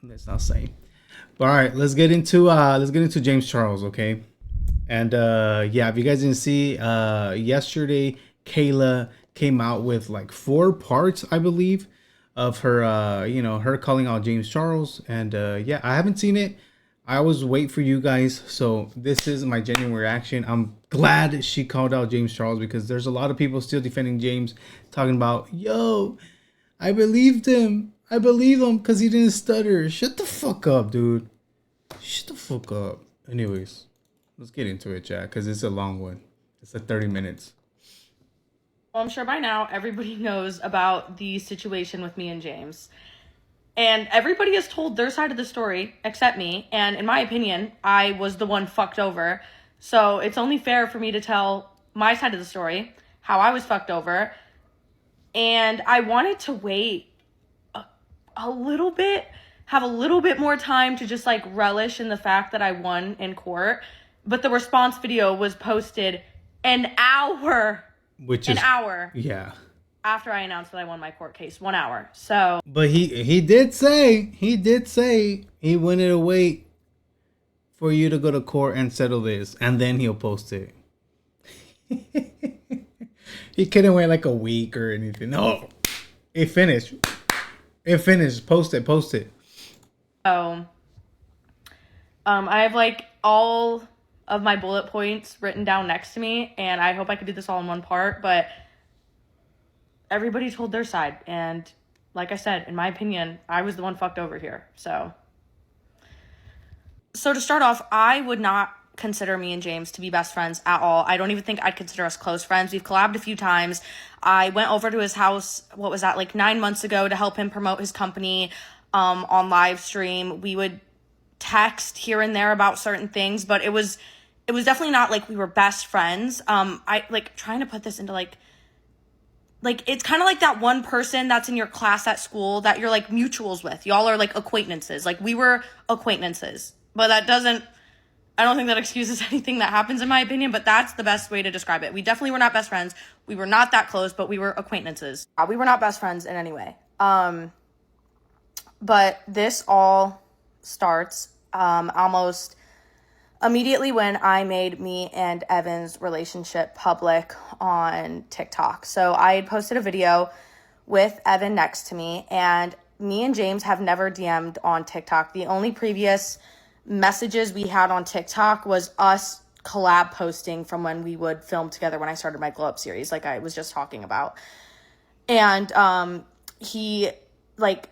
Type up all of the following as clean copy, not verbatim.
Let's not say. But all right, let's get into James Charles, okay? And yeah, if you guys didn't see, yesterday Kayla came out with like 4 parts, I believe, of her her calling out James Charles. And yeah, I haven't seen it. I always wait for you guys, so this is my genuine reaction. I'm glad she called out James Charles because there's a lot of people still defending James, talking about, yo, I believed him. I believe him because he didn't stutter. Shut the fuck up, dude. Shut the fuck up. Anyways, let's get into it, chat, because it's a long one. It's like 30 minutes. Well, I'm sure by now everybody knows about the situation with me and James. And everybody has told their side of the story except me. And in my opinion, I was the one fucked over. So it's only fair for me to tell my side of the story, how I was fucked over. And I wanted to wait a little bit, have a little bit more time to just like relish in the fact that I won in court. But the response video was posted an hour. An hour. Yeah. After I announced that I won my court case, 1 hour. So, but he did say he wanted to wait for you to go to court and settle this, and then he'll post it. He couldn't wait like a week or anything. No, it finished. It finished. Post it. So, I have like all of my bullet points written down next to me, and I hope I could do this all in one part, but everybody told their side, and like I said, in my opinion, I was the one fucked over here. So to start off, I would not consider me and James to be best friends at all. I don't even think I'd consider us close friends. We've collabed a few times. I went over to his house, what was that, like 9 months ago, to help him promote his company on live stream. We would text here and there about certain things, but it was definitely not like we were best friends. I like trying to put this into like it's kind of like that one person that's in your class at school that you're like mutuals with. Y'all are like acquaintances. Like we were acquaintances, but I don't think that excuses anything that happens in my opinion, but that's the best way to describe it. We definitely were not best friends. We were not that close, but we were acquaintances. We were not best friends in any way. But this all starts almost immediately when I made me and Evan's relationship public on TikTok. So I had posted a video with Evan next to me, and me and James have never DM'd on TikTok. The only previous messages we had on TikTok was us collab posting from when we would film together when I started my Glow Up series, like I was just talking about. And he like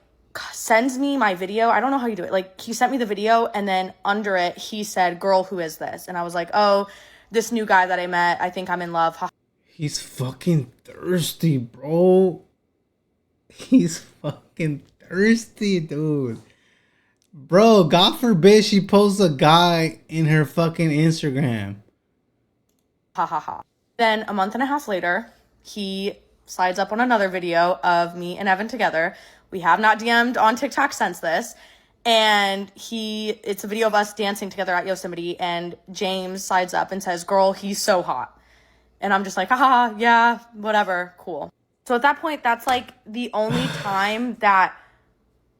sends me my video. I don't know how you do it. Like he sent me the video, and then under it he said, "Girl, who is this?" And I was like, "Oh, this new guy that I met. I think I'm in love." He's fucking thirsty, bro. He's fucking thirsty, dude. Bro, God forbid she posts a guy in her fucking Instagram. Ha ha ha. Then a month and a half later, he slides up on another video of me and Evan together. We have not DM'd on TikTok since this. And it's a video of us dancing together at Yosemite, and James slides up and says, "Girl, he's so hot." And I'm just like, haha, yeah, whatever, cool. So at that point, that's like the only time that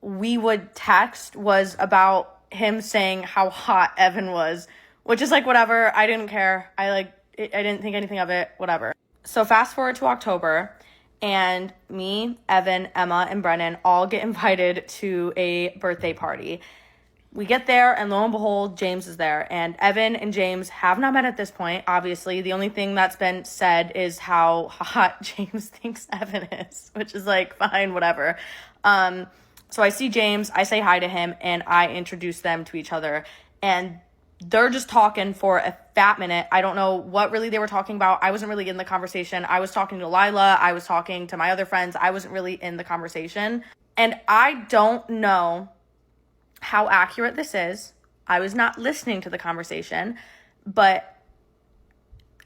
we would text was about him saying how hot Evan was, which is like, whatever. I didn't care. I didn't think anything of it, whatever. So fast forward to October, and me, Evan, Emma, and Brennan all get invited to a birthday party. We get there, and lo and behold, James is there. And Evan and James have not met at this point, obviously. The only thing that's been said is how hot James thinks Evan is, which is like, fine, whatever. So I see James, I say hi to him, and I introduce them to each other. And they're just talking for a fat minute. I don't know what really they were talking about. I wasn't really in the conversation. I was talking to Lila. I was talking to my other friends. I wasn't really in the conversation. And I don't know how accurate this is. I was not listening to the conversation, but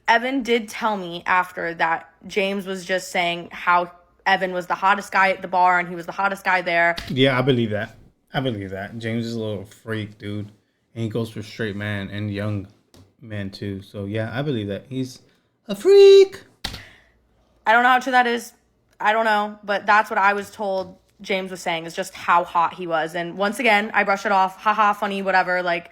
Evan did tell me after that James was just saying how Evan was the hottest guy at the bar and he was the hottest guy there. Yeah, I believe that. James is a little freak, dude. And he goes for straight man and young men too. So yeah, I believe that. He's a freak. I don't know how true that is. I don't know. But that's what I was told James was saying is just how hot he was. And once again, I brush it off. Haha, funny, whatever. Like,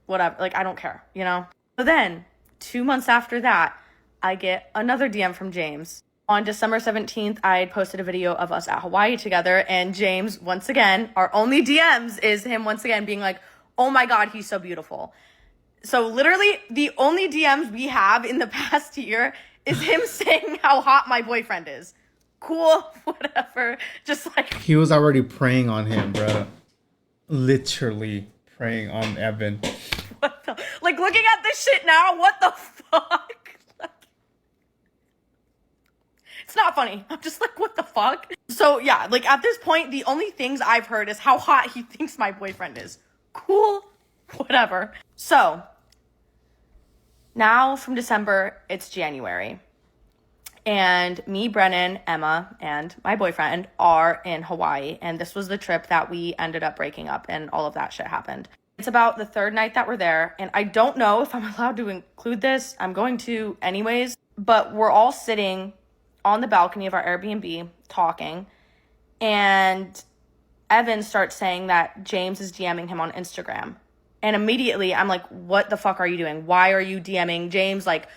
whatever. Like, I don't care, you know? So then, 2 months after that, I get another DM from James. On December 17th, I had posted a video of us at Hawaii together. And James, once again, our only DMs is him once again being like, oh my God, he's so beautiful. So literally, the only DMs we have in the past year is him saying how hot my boyfriend is. Cool, whatever. Just like he was already preying on him, bro. Literally preying on Evan. What the, like looking at this shit now, what the fuck? Like, it's not funny. I'm just like, what the fuck? So yeah, like at this point, the only things I've heard is how hot he thinks my boyfriend is. Cool, whatever. So now from December, it's January. And me, Brennan, Emma, and my boyfriend are in Hawaii. And this was the trip that we ended up breaking up and all of that shit happened. It's about the third night that we're there. And I don't know if I'm allowed to include this. I'm going to anyways. But we're all sitting on the balcony of our Airbnb talking. And Evan starts saying that James is DMing him on Instagram. And immediately I'm like, what the fuck are you doing? Why are you DMing James? Like,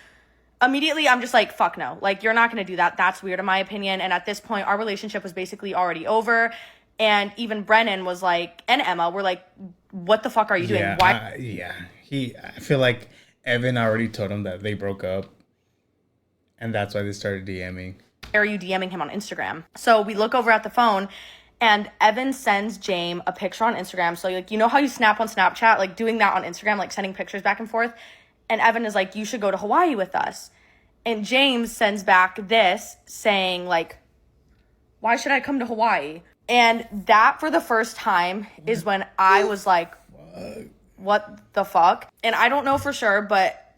immediately I'm just like, fuck no. Like, you're not going to do that. That's weird in my opinion. And at this point, our relationship was basically already over. And even Brennan was like, and Emma were like, what the fuck are you doing? Why? I feel like Evan already told him that they broke up. And that's why they started DMing. Are you DMing him on Instagram? So we look over at the phone and Evan sends James a picture on Instagram. So like, you know how you snap on Snapchat, like doing that on Instagram, like sending pictures back and forth. And Evan is like, you should go to Hawaii with us. And James sends back this saying like, why should I come to Hawaii? And that for the first time is when I was like, what the fuck? And I don't know for sure, but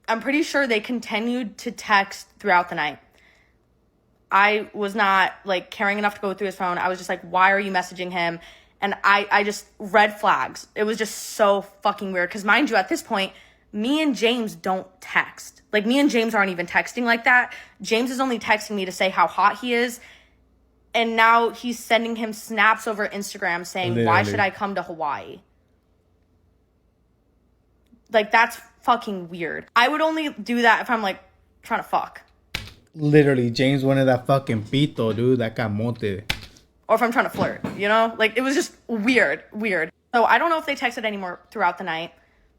I'm pretty sure they continued to text throughout the night. I was not like caring enough to go through his phone. I was just like, why are you messaging him? And I just, red flags. It was just so fucking weird. Because mind you, at this point, me and James don't text. Like, me and James aren't even texting like that. James is only texting me to say how hot he is. And now he's sending him snaps over Instagram saying, literally, why should I come to Hawaii? Like, that's fucking weird. I would only do that if I'm, like, trying to fuck. Literally, James wanted that fucking pito, dude. That camote. Or if I'm trying to flirt, you know? Like, it was just weird. So I don't know if they texted anymore throughout the night.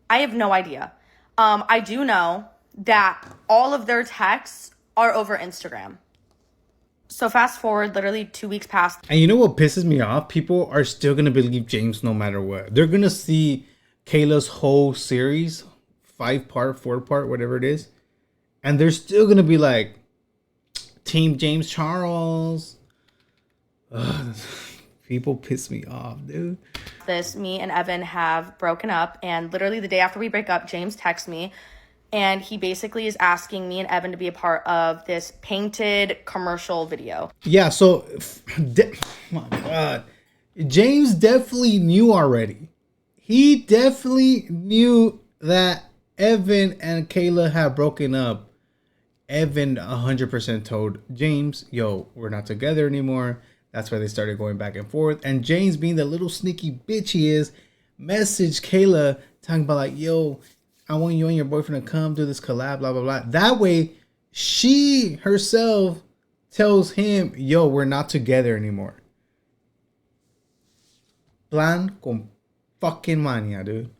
I have no idea. I do know that all of their texts are over Instagram. So fast forward, literally 2 weeks passed. And you know what pisses me off? People are still going to believe James no matter what. They're going to see Kayla's whole series, 5-part, 4-part, whatever it is. And they're still going to be like, Team James Charles. Ugh, people piss me off, dude. Me and Evan have broken up. And literally the day after we break up, James texts me. And he basically is asking me and Evan to be a part of this painted commercial video. Yeah, so, my God. James definitely knew already. He definitely knew that Evan and Kayla had broken up. Evan 100% told James, yo, we're not together anymore. That's why they started going back and forth. And James, being the little sneaky bitch he is, messaged Kayla talking about like, yo, I want you and your boyfriend to come do this collab, blah, blah, blah. That way, she herself tells him, yo, we're not together anymore. Plan con fucking mania, dude.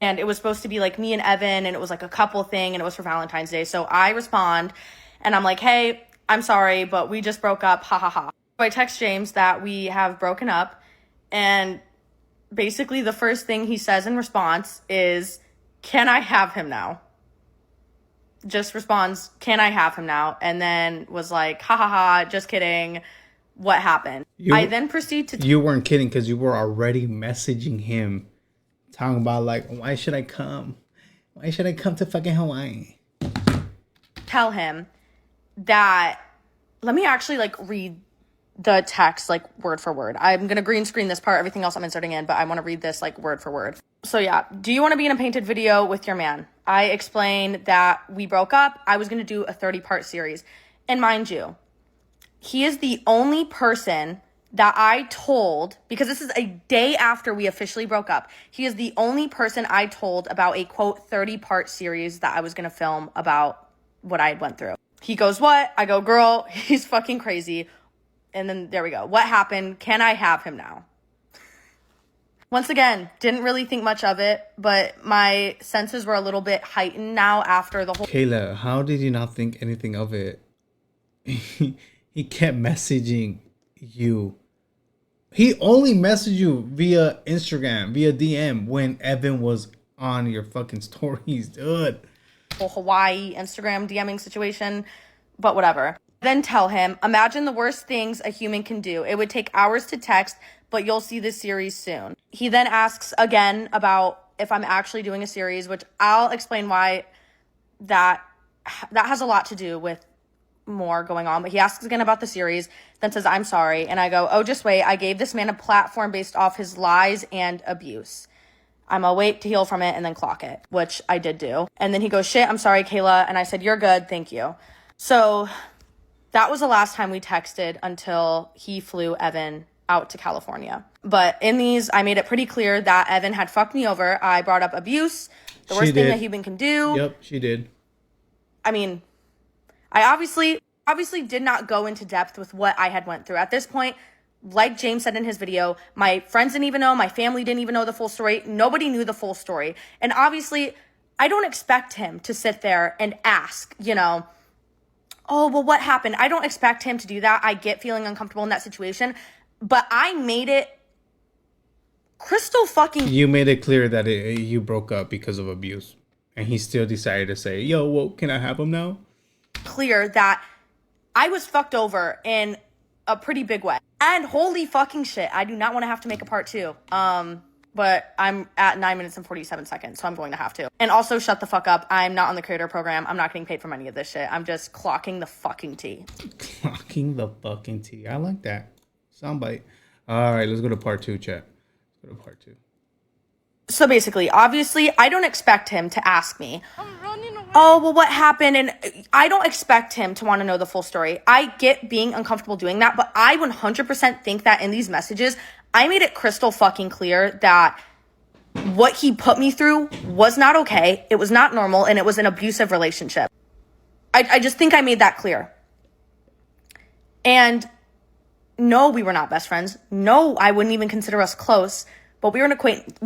And it was supposed to be like me and Evan, and it was like a couple thing, and it was for Valentine's Day. So I respond, and I'm like, hey, I'm sorry, but we just broke up, ha ha ha. So I text James that we have broken up, and basically the first thing he says in response is, can I have him now? Just responds, can I have him now? And then was like, ha ha ha, just kidding. What happened? I then proceed to... You weren't kidding because you were already messaging him. Talking about like, why should I come? Why should I come to fucking Hawaii? Tell him that... Let me actually like read the text like word for word. I'm going to green screen this part. Everything else I'm inserting in, but I want to read this like word for word. So yeah, do you want to be in a painted video with your man? I explained that we broke up. I was going to do a 30-part series. And mind you, He is the only person that I told, because this is a day after we officially broke up, he is the only person I told about a, quote, 30-part series that I was going to film about what I went through. He goes, what? I go, girl, he's fucking crazy. And then there we go. What happened? Can I have him now? Once again, didn't really think much of it, but my senses were a little bit heightened now after the whole... Kayla, how did you not think anything of it? He kept messaging you. He only messaged you via Instagram, via DM, when Evan was on your fucking stories, dude. Whole Hawaii Instagram DMing situation, but whatever. Then tell him, imagine the worst things a human can do. It would take hours to text, but you'll see the series soon. He then asks again about if I'm actually doing a series, which I'll explain why that has a lot to do with more going on. But he asks again about the series, then says, I'm sorry. And I go, oh, just wait. I gave this man a platform based off his lies and abuse. I'm gonna wait to heal from it and then clock it, which I did do. And then he goes, shit, I'm sorry, Kayla. And I said, you're good. Thank you. So that was the last time we texted until he flew Evan out to California. But in these, I made it pretty clear that Evan had fucked me over. I brought up abuse, the worst thing a human can do. Yep, she did. I mean, I obviously did not go into depth with what I had went through. At this point, like James said in his video, my friends didn't even know, my family didn't even know the full story. Nobody knew the full story. And obviously, I don't expect him to sit there and ask, oh, well, what happened? I don't expect him to do that. I get feeling uncomfortable in that situation. But I made it crystal fucking... You made it clear that you broke up because of abuse. And he still decided to say, yo, well, can I have him now? Clear that I was fucked over in a pretty big way. And holy fucking shit, I do not want to have to make a part 2. But I'm at 9 minutes and 47 seconds, so I'm going to have to. And also, shut the fuck up. I'm not on the creator program. I'm not getting paid for any of this shit. I'm just clocking the fucking tea. Clocking the fucking tea. I like that. Soundbite. All right, let's go to part 2, chat. Let's go to part 2. So basically, obviously, I don't expect him to ask me, oh, well, what happened? And I don't expect him to want to know the full story. I get being uncomfortable doing that, but I 100% think that in these messages, I made it crystal fucking clear that what he put me through was not okay. It was not normal, and it was an abusive relationship. I just think I made that clear. And no, we were not best friends. No, I wouldn't even consider us close, but we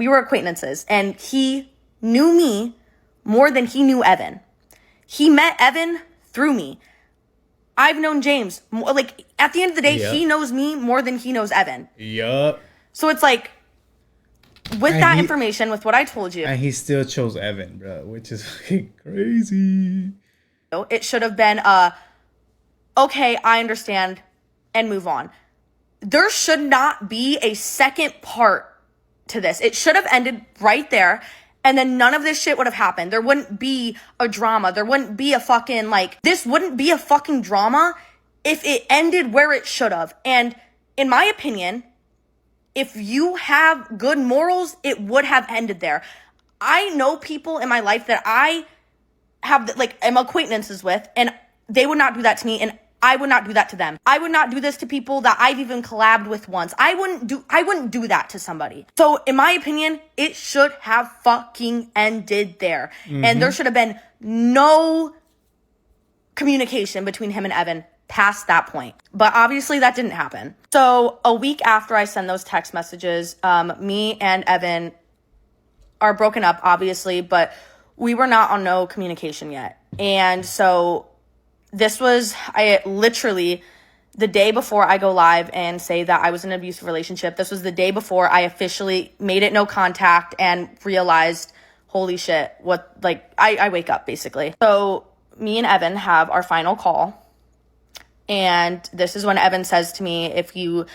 were acquaintances, and he knew me more than he knew Evan. He met Evan through me. I've known James. Like, at the end of the day, He knows me more than he knows Evan. Yup. So it's like, with that information, with what I told you. And he still chose Evan, bro, which is fucking crazy. It should have been, okay, I understand, and move on. There should not be a second part to this. It should have ended right there. And then none of this shit would have happened. There wouldn't be a drama. There wouldn't be a fucking, this wouldn't be a fucking drama if it ended where it should have. And in my opinion, if you have good morals, it would have ended there. I know people in my life that I have, am acquaintances with, and they would not do that to me, and I would not do that to them. I would not do this to people that I've even collabed with once. I wouldn't do that to somebody. So in my opinion, it should have fucking ended there. Mm-hmm. And there should have been no communication between him and Evan past that point. But obviously that didn't happen. So a week after I send those text messages, me and Evan are broken up, obviously, but we were not on no communication yet. And so this was literally the day before I go live and say that I was in an abusive relationship. This was the day before I officially made it no contact and realized, holy shit, I wake up basically. So me and Evan have our final call. And this is when Evan says to me, if you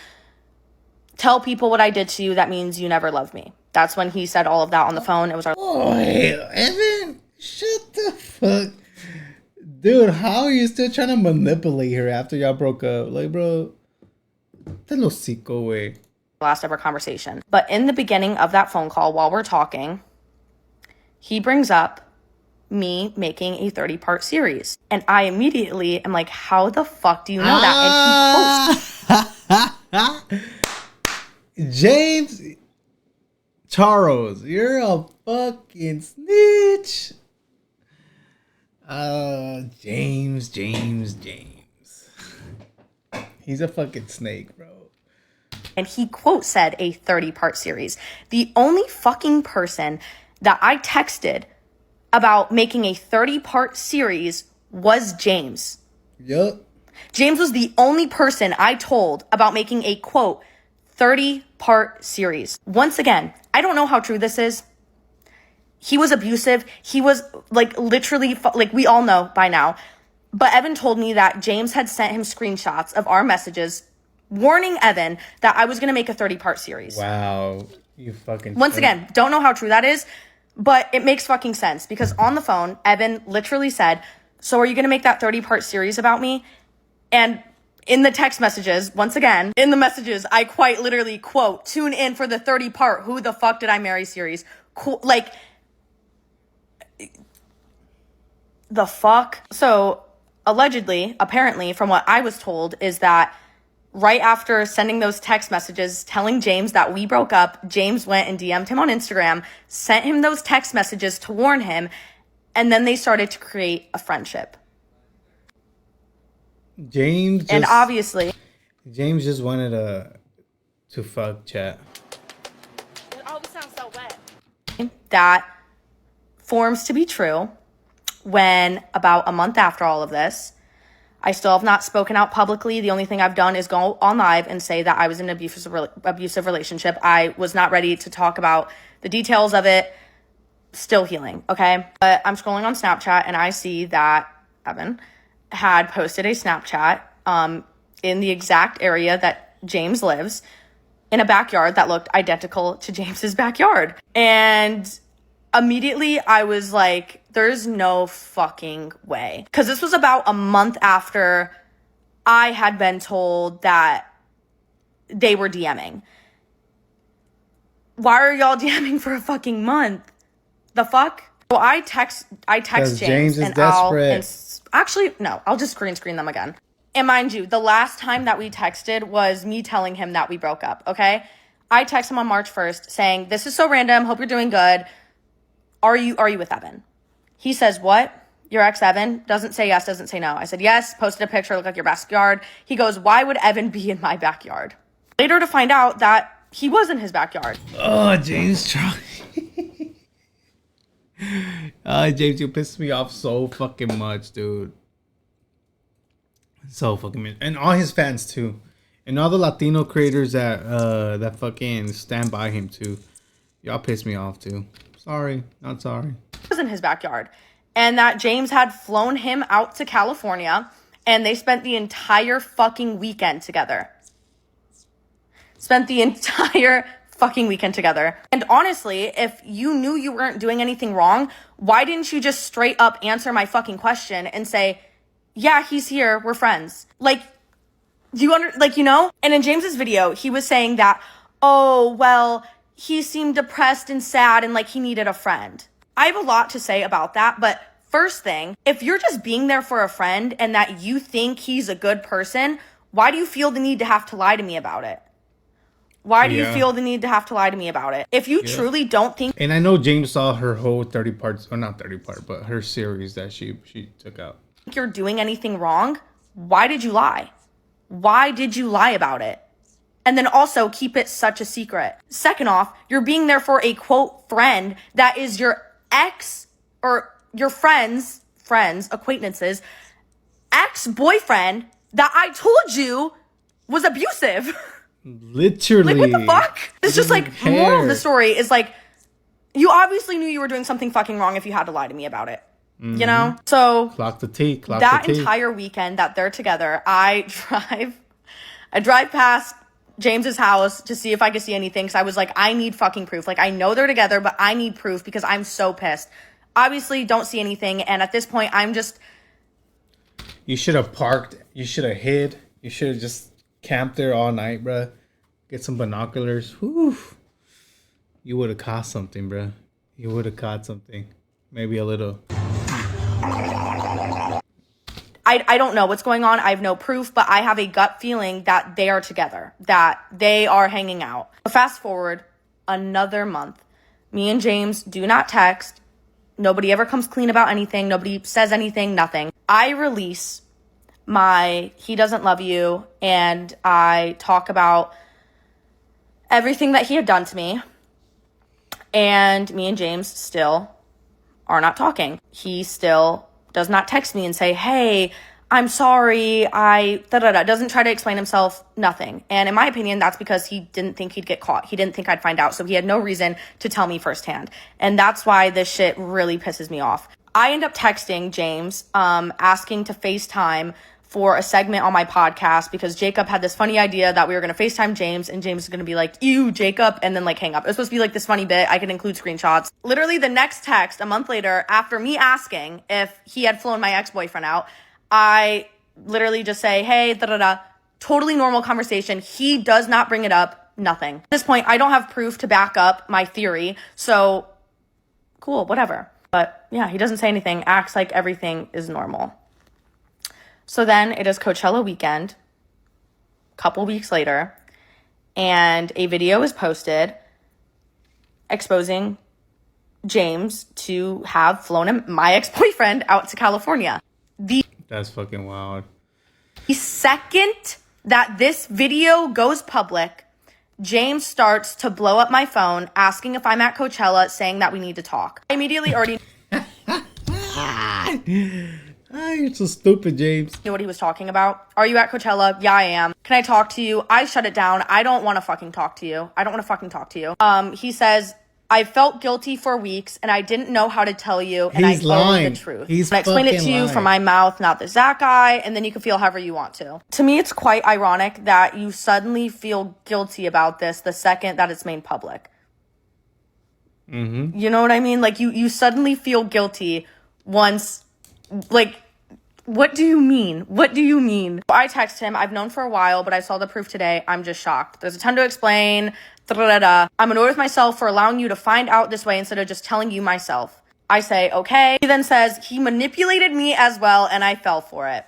tell people what I did to you, that means you never loved me. That's when he said all of that on the phone. It was our... Oh, Evan, shut the fuck. Dude, how are you still trying to manipulate her after y'all broke up? Like, bro, te lo hocico, way. Last ever conversation. But in the beginning of that phone call, while we're talking, he brings up me making a 30-part series. And I immediately am like, how the fuck do you know that? And he posts. James Charles, you're a fucking snitch. James. He's a fucking snake, bro. And he quote said a 30-part series. The only fucking person that I texted about making a 30-part series was James. Yup. James was the only person I told about making a quote 30-part series. Once again, I don't know how true this is. He was abusive. He was like literally, like we all know by now. But Evan told me that James had sent him screenshots of our messages warning Evan that I was going to make a 30-part series. Wow. You fucking... Once again, don't know how true that is, but it makes fucking sense because on the phone, Evan literally said, so are you going to make that 30-part series about me? And in the text messages, once again, in the messages, I quite literally quote, tune in for the 30-part Who the Fuck Did I Marry series. Like, the fuck? So, allegedly, apparently, from what I was told, is that right after sending those text messages telling James that we broke up, James went and DM'd him on Instagram, sent him those text messages to warn him, and then they started to create a friendship. James just, and obviously... James just wanted to fuck chat. It always sounds so wet. That forms to be true when about a month after all of this, I still have not spoken out publicly. The only thing I've done is go on live and say that I was in an abusive relationship. I was not ready to talk about the details of it. Still healing, okay? But I'm scrolling on Snapchat and I see that Evan had posted a Snapchat in the exact area that James lives in a backyard that looked identical to James's backyard. And immediately I was like, there's no fucking way. Because this was about a month after I had been told that they were DMing. Why are y'all DMing for a fucking month? The fuck? So I text James is and desperate. Actually, no, I'll just screen them again. And mind you, the last time that we texted was me telling him that we broke up, okay? I text him on March 1st saying, this is so random, hope you're doing good. Are you with Evan? He says, what? Your ex Evan? Doesn't say yes, doesn't say no. I said, yes, posted a picture, looked like your backyard. He goes, why would Evan be in my backyard? Later to find out that he was in his backyard. Oh, James Charles. James, you pissed me off so fucking much, dude. So fucking much. And all his fans too. And all the Latino creators that fucking stand by him too. Y'all piss me off too. Sorry, not sorry. Was in his backyard. And that James had flown him out to California and they spent the entire fucking weekend together. And honestly, if you knew you weren't doing anything wrong, why didn't you just straight up answer my fucking question and say, yeah, he's here, we're friends? Like, And in James's video, he was saying that, oh, well, he seemed depressed and sad and like he needed a friend. I have a lot to say about that, but first thing, if you're just being there for a friend and that you think he's a good person, why do you feel the need to have to lie to me about it? If you truly don't think... And I know James saw her whole 30 parts, or not 30 part, but her series that she took out. You're doing anything wrong, why did you lie? Why did you lie about it? And then also keep it such a secret. Second off, you're being there for a quote friend that is your ex or your friends, acquaintances, ex-boyfriend that I told you was abusive. Literally. Like, what the fuck? It's just like, moral of the story is like, you obviously knew you were doing something fucking wrong if you had to lie to me about it. Mm-hmm. You know? So, clock the T. That entire weekend that they're together, I drive past James's house to see if I could see anything. Cause I was like, I need fucking proof. Like, I know they're together, but I need proof because I'm so pissed. Obviously don't see anything. And at this point I'm just... You should have parked. You should have hid. You should have just camped there all night, bruh. Get some binoculars. Whew. You would have caught something, bruh. You would have caught something. Maybe a little. I don't know what's going on. I have no proof, but I have a gut feeling that they are together, that they are hanging out. Fast forward another month. Me and James do not text. Nobody ever comes clean about anything. Nobody says anything, nothing. I release my "he doesn't love you" and I talk about everything that he had done to me. And me and James still are not talking. He still does not text me and say, "Hey, I'm sorry, doesn't try to explain himself, nothing. And in my opinion, that's because he didn't think he'd get caught. He didn't think I'd find out, so he had no reason to tell me firsthand. And that's why this shit really pisses me off. I end up texting James, asking to FaceTime for a segment on my podcast because Jacob had this funny idea that we were going to FaceTime James and James is going to be like, "Ew, Jacob," and then like hang up. It was supposed to be like this funny bit. I could include screenshots. Literally the next text, a month later, after me asking if he had flown my ex-boyfriend out, I literally just say, "Hey, totally normal conversation." He does not bring it up, nothing. At this point, I don't have proof to back up my theory, so cool, whatever. But yeah, he doesn't say anything, acts like everything is normal. So then it is Coachella weekend, a couple weeks later, and a video is posted exposing James to have flown my ex-boyfriend out to California. That's fucking wild. The second that this video goes public, James starts to blow up my phone, asking if I'm at Coachella, saying that we need to talk. I immediately already You're so stupid, James. knew what he was talking about. "Are you at Coachella?" "Yeah, I am." "Can I talk to you?" I shut it down. I don't want to fucking talk to you. He says, "I felt guilty for weeks and I didn't know how to tell you, and He's I lying. own the truth. He's I explain it to you fucking from lying. my mouth, not the Zach guy, and then you can feel however you want to." To me, it's quite ironic that you suddenly feel guilty about this the second that it's made public. You know what I mean? Like you suddenly feel guilty once, like, what do you mean? What do you mean? I text him. I've known for a while, but I saw the proof today. I'm just shocked. There's a ton to explain. I'm annoyed with myself for allowing you to find out this way instead of just telling you myself. I say, okay. He then says, he manipulated me as well, and I fell for it.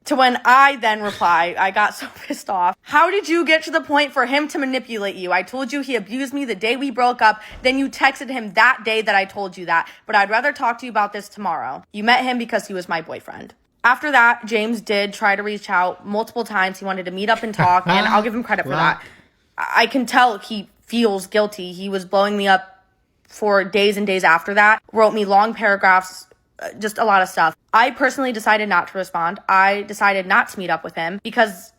To when I then reply, I got so pissed off. How did you get to the point for him to manipulate you? I told you he abused me the day we broke up. Then you texted him that day that I told you that. But I'd rather talk to you about this tomorrow. You met him because he was my boyfriend. After that, James did try to reach out multiple times. He wanted to meet up and talk, and I'll give him credit for that. I can tell he feels guilty. He was blowing me up for days and days after that. Wrote me long paragraphs, just a lot of stuff. I personally decided not to respond. I decided not to meet up with him because,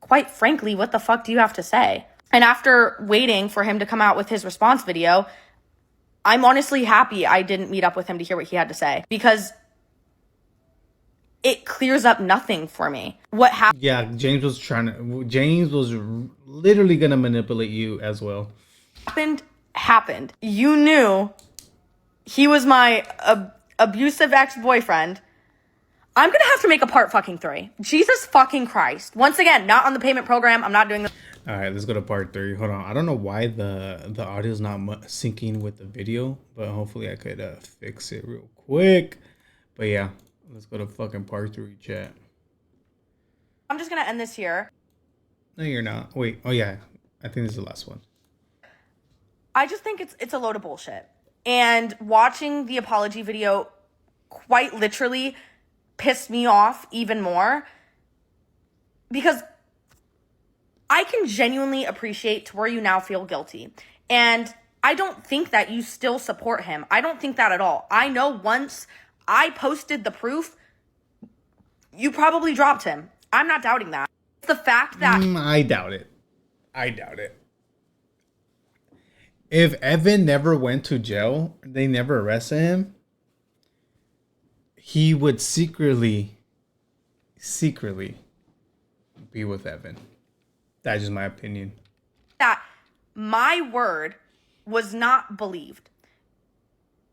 quite frankly, what the fuck do you have to say? And after waiting for him to come out with his response video, I'm honestly happy I didn't meet up with him to hear what he had to say because it clears up nothing for me. What happened? Yeah, James was literally gonna manipulate you as well. Happened. You knew he was my abusive ex-boyfriend. I'm gonna have to make a part fucking 3. Jesus fucking Christ. Once again, not on the payment program. I'm not doing this. All right, let's go to part 3. Hold on. I don't know why the audio is not syncing with the video, but hopefully I could fix it real quick. But yeah, let's go to fucking part 3, chat. I'm just gonna end this here. No, you're not. Wait. Oh yeah, I think this is the last one. I just think it's a load of bullshit. And watching the apology video quite literally pissed me off even more because I can genuinely appreciate to where you now feel guilty. And I don't think that you still support him. I don't think that at all. I know once I posted the proof, you probably dropped him. I'm not doubting that. It's the fact that I doubt it. If Evan never went to jail, they never arrested him, he would secretly be with Evan. That's just my opinion. that my word was not believed.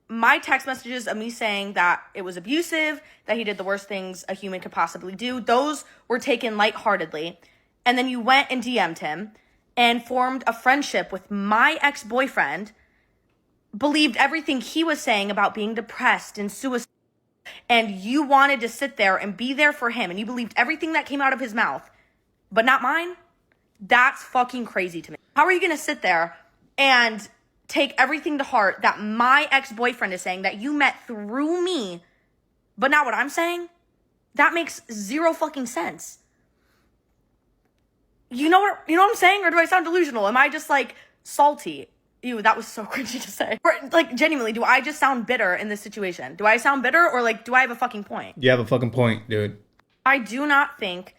My text messages of me saying that it was abusive, that he did the worst things a human could possibly do, those were taken lightheartedly. And then you went and DM'd him and formed a friendship with my ex-boyfriend, believed everything he was saying about being depressed and suicide. and you wanted to sit there and be there for him and you believed everything that came out of his mouth, but not mine, that's fucking crazy to me. How are you going to sit there and take everything to heart that my ex-boyfriend is saying that you met through me, but not what I'm saying? That makes zero fucking sense. You know what I'm saying? Or do I sound delusional? Am I just like salty? Ew, that was so cringy to say. Or, like, genuinely, do I just sound bitter in this situation? Do I sound bitter, or like, do I have a fucking point? You have a fucking point, dude. I do not think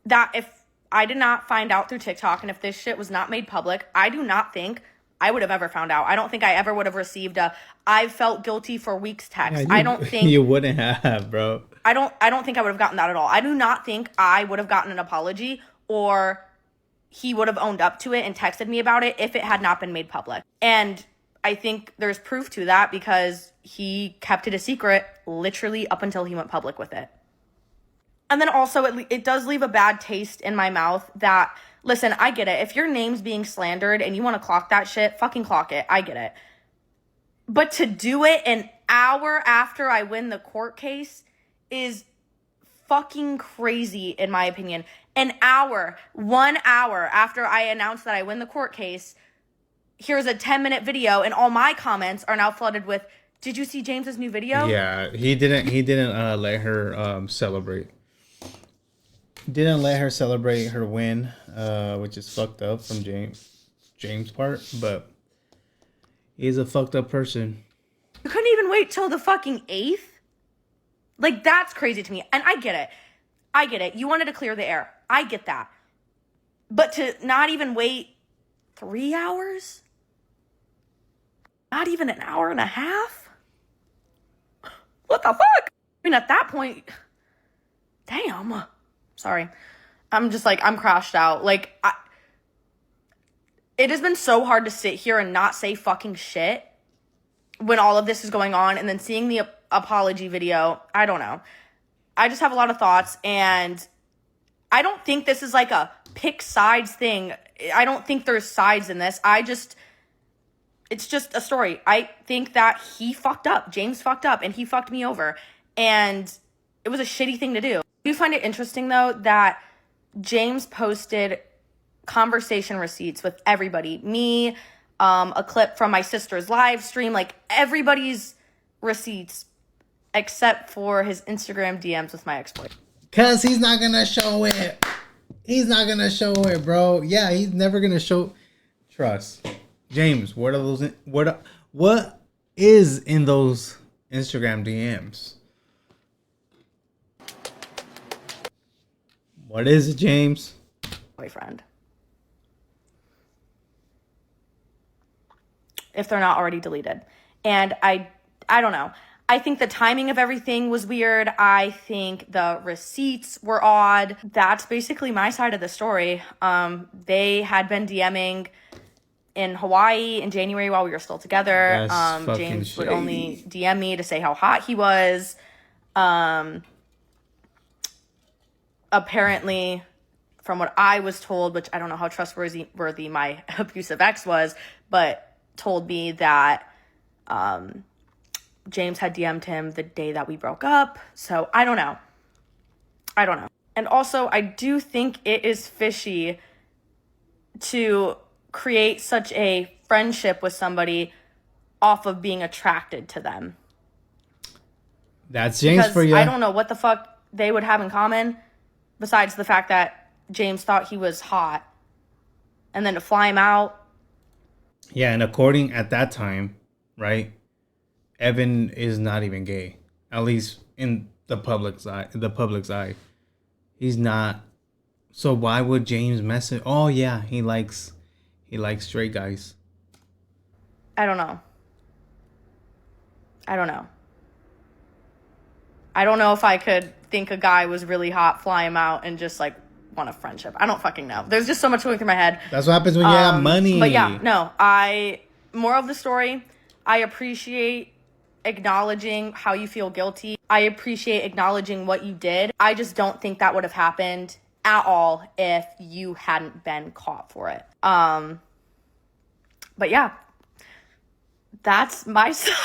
that if I did not find out through TikTok and if this shit was not made public, I do not think I would have ever found out. I don't think I ever would have received a "I felt guilty for weeks" text. Yeah, I don't think you wouldn't have, bro. I don't think I would have gotten that at all. I do not think I would have gotten an apology or he would have owned up to it and texted me about it if it had not been made public. And I think there's proof to that because he kept it a secret literally up until he went public with it. And then also it does leave a bad taste in my mouth that, listen, I get it. If your name's being slandered and you want to clock that shit, fucking clock it. I get it. But to do it an hour after I win the court case is fucking crazy, in my opinion. 1 hour after I announced that I win the court case, here's a 10-minute video and all my comments are now flooded with, "Did you see James's new video?" Yeah, he didn't let her celebrate. Didn't let her celebrate her win, which is fucked up from James' part, but he's a fucked up person. You couldn't even wait till the fucking 8th? Like, that's crazy to me. And I get it. You wanted to clear the air. I get that. But to not even wait 3 hours? Not even an hour and a half? What the fuck? I mean, at that point, damn. Sorry. I'm just like, I'm crashed out. Like, it has been so hard to sit here and not say fucking shit when all of this is going on, and then seeing the apology video. I don't know. I just have a lot of thoughts, and I don't think this is like a pick sides thing. I don't think there's sides in this. It's just a story. I think that he fucked up. James fucked up, and he fucked me over, and it was a shitty thing to do. I do find it interesting, though, that James posted conversation receipts with everybody. Me, a clip from my sister's live stream, like everybody's receipts except for his Instagram DMs with my ex-boyfriend. Cause he's not gonna show it. He's not gonna show it, bro. Yeah, he's never gonna show. Trust, James. What are those? What is in those Instagram DMs? What is it, James? Boyfriend. If they're not already deleted. And I don't know. I think the timing of everything was weird. I think the receipts were odd. That's basically my side of the story. They had been DMing in Hawaii in January while we were still together. James would only DM me to say how hot he was. Apparently, from what I was told, which I don't know how trustworthy my abusive ex was, but told me that James had DM'd him the day that we broke up. So I don't know. And also, I do think it is fishy to create such a friendship with somebody off of being attracted to them. That's James for you. I don't know what the fuck they would have in common besides the fact that James thought he was hot. And then to fly him out. Yeah, and according at that time, right? Evan is not even gay. At least in the public's eye. He's not. So why would James mess it? Oh yeah, he likes straight guys. I don't know. I don't know if I could think a guy was really hot, fly him out, and just like want a friendship. I don't fucking know. There's just so much going through my head. That's what happens when you have money. But yeah, no. Moral of the story, I appreciate acknowledging how you feel guilty. I appreciate acknowledging what you did. I just don't think that would have happened at all if you hadn't been caught for it. But yeah, that's my side.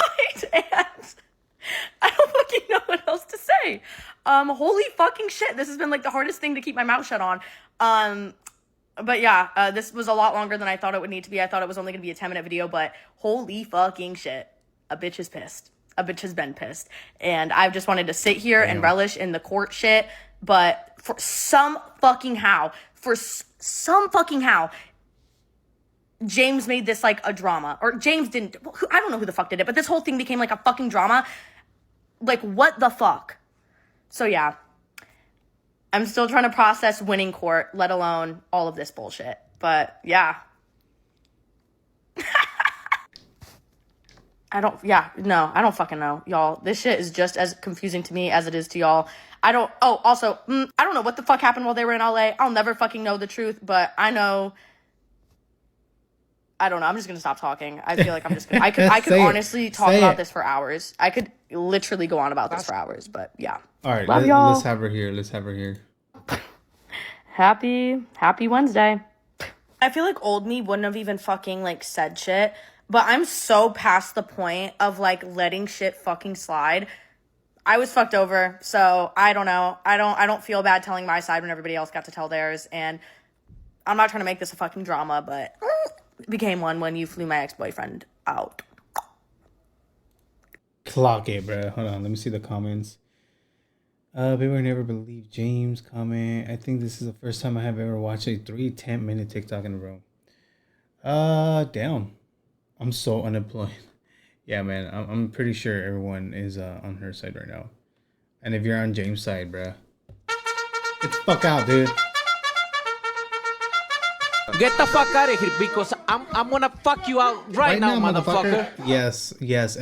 And don't fucking know what else to say. Holy fucking shit. This has been like the hardest thing to keep my mouth shut on. But yeah, this was a lot longer than I thought it would need to be. I thought it was only going to be a 10-minute video, but holy fucking shit. A bitch is pissed. A bitch has been pissed. And I've just wanted to sit here and relish in the court shit. But for some fucking how, James made this like a drama. Or James didn't. I don't know who the fuck did it, but this whole thing became like a fucking drama. Like, what the fuck? So yeah. I'm still trying to process winning court, let alone all of this bullshit. But yeah. I don't fucking know, y'all. This shit is just as confusing to me as it is to y'all. I don't know what the fuck happened while they were in LA. I'll never fucking know the truth, but I don't know. I'm just gonna stop talking. I feel like I'm just gonna, I could honestly talk about this for hours. I could literally go on about this for hours, but yeah. All right, love y'all. Let's have her here. Happy Wednesday. I feel like old me wouldn't have even fucking like said shit, but I'm so past the point of like letting shit fucking slide. I was fucked over, so I don't know. I don't feel bad telling my side when everybody else got to tell theirs, and I'm not trying to make this a fucking drama, but it became one when you flew my ex-boyfriend out. Clock it, bro. Hold on, let me see the comments. People never believe James comment. I think this is the first time I have ever watched a 10-minute TikTok in a row. Damn. I'm so unemployed. Yeah, man. I'm pretty sure everyone is on her side right now. And if you're on James' side, bruh, get the fuck out, dude. Get the fuck out of here because I'm gonna fuck you out right now, motherfucker. Yes.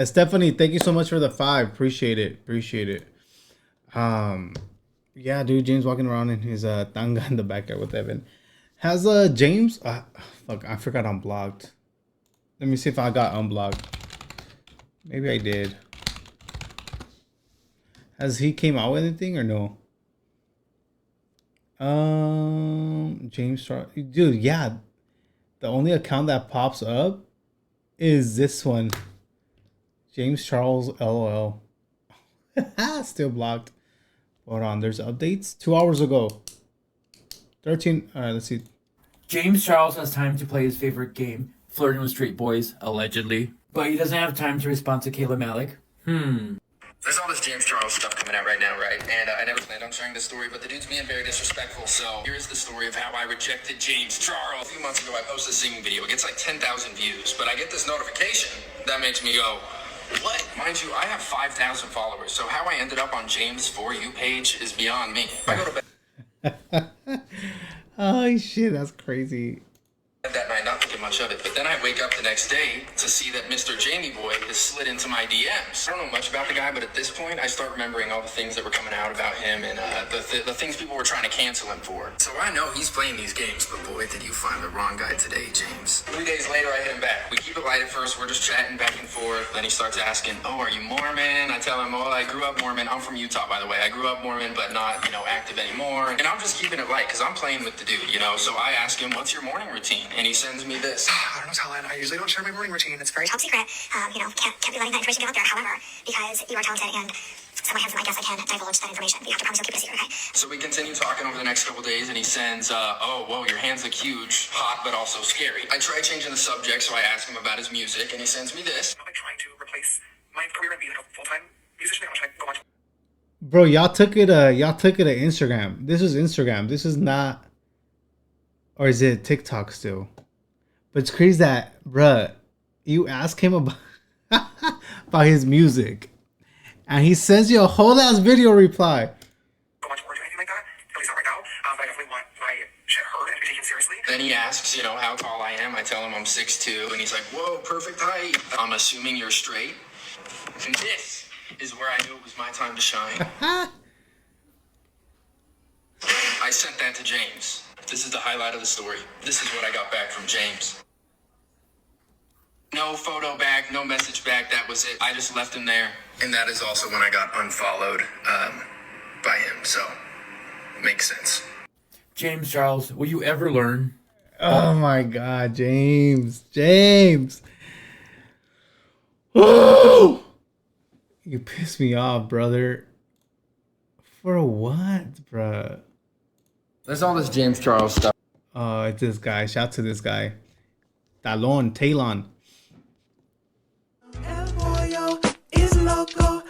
Stephanie, thank you so much for the 5. Appreciate it. Yeah, dude, James walking around in his tanga in the backyard with Evan. Has James fuck, I forgot I'm blocked. Let me see if I got unblocked. Maybe I did. Has he came out with anything or no? James Charles, dude, yeah. The only account that pops up is this one. James Charles LOL. Still blocked. Hold on, there's updates 2 hours ago. 13. All right, let's see. James Charles has time to play his favorite game, flirting with straight boys, allegedly. But he doesn't have time to respond to Kayla Malecc. There's all this James Charles stuff coming out right now, right? And I never planned on sharing this story, but the dude's being very disrespectful. So here's the story of how I rejected James Charles. A few months ago, I posted a singing video. It gets like 10,000 views, but I get this notification that makes me go, what? Mind you, I have 5,000 followers, so how I ended up on James' For You page is beyond me. I go to bed. Oh shit, that's crazy. That night, not thinking much of it, but then I wake up the next day to see that Mr. Jamie Boy has slid into my DMs. I don't know much about the guy, but at this point, I start remembering all the things that were coming out about him and the things people were trying to cancel him for. So I know he's playing these games, but boy, did you find the wrong guy today, James. 3 days later, I hit him back. We keep it light at first. We're just chatting back and forth. Then he starts asking, oh, are you Mormon? I tell him, oh, I grew up Mormon. I'm from Utah, by the way. I grew up Mormon, but not, active anymore. And I'm just keeping it light because I'm playing with the dude, So I ask him, what's your morning routine? And he sends me this. I don't know, Talon. I usually don't share my morning routine. It's very top secret. Can't be letting that information get out there. However, because you are talented and so handsome, I guess I can divulge that information. But you have to promise you'll keep it a secret, okay? So we continue talking over the next couple days, and he sends, oh, whoa, your hands look huge, hot, but also scary. I try changing the subject, so I ask him about his music, and he sends me this. I'm trying to replace my career and be like a full-time musician. I'm trying to go on. Bro, y'all took it to Instagram. This is Instagram. This is not, or is it TikTok still? But it's crazy that, bruh, you ask him about about his music, and he sends you a whole ass video reply. Go on tour or do anything like that? At least not right now. But I definitely want my shit heard and to be taken seriously. Then he asks, how tall I am. I tell him I'm 6'2", and he's like, whoa, perfect height. I'm assuming you're straight. And this is where I knew it was my time to shine. I sent that to James. This is the highlight of the story. This is what I got back from James. No photo back, no message back. That was it. I just left him there. And that is also when I got unfollowed by him. So, makes sense. James Charles, will you ever learn? Oh my God, James. Woo! You piss me off, brother. For what, bruh? There's all this James Charles stuff. Oh, it's this guy. Shout to this guy. Talon. El pollo is loco.